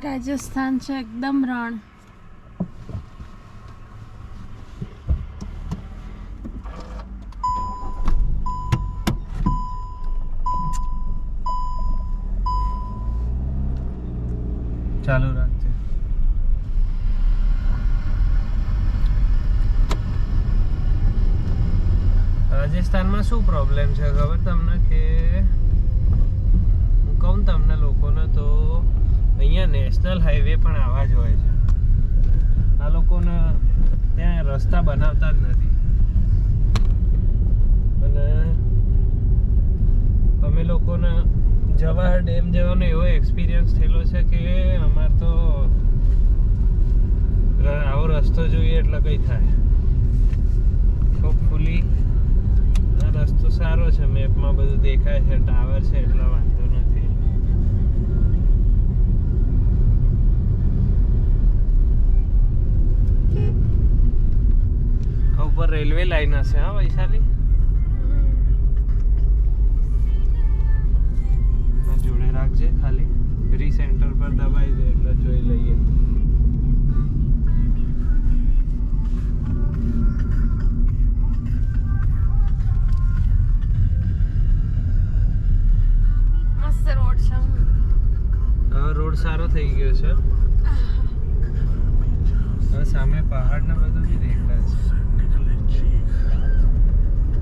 રાજસ્થાન છે એકદમ રણ. ચાલુ રાખજે. રાજસ્થાનમાં શું પ્રોબ્લેમ છે ખબર તમને કે હું કહું તમને લોકોને તો અહીંયા નેશનલ હાઈવે પણ આવા જ હોય છે. આ લોકોને ત્યાં રસ્તા બનાવતા જ નથી. અને અમે લોકોને જવાહર ડેમ જવાનો એવો એક્સપિરિયન્સ થયેલો છે કે અમારે તો આવો રસ્તો જોઈએ એટલે કંઈ થાય. હોપફુલી આ રસ્તો સારો છે, મેપમાં બધું દેખાય છે, ટાવર છે એટલે વાંધો નથી. ઉપર રેલવે લાઈન હશે હા વૈશાલી? જોડે રાખજે, ખાલી રીસેન્ટર પર દબાઈ દે એટલે જોઈ લઈએ. મસ્ત રોડ છે. હવે રોડ સારો થઈ ગયો છે. હવે સામે પહાડ ને બધું બી દેખાય છે.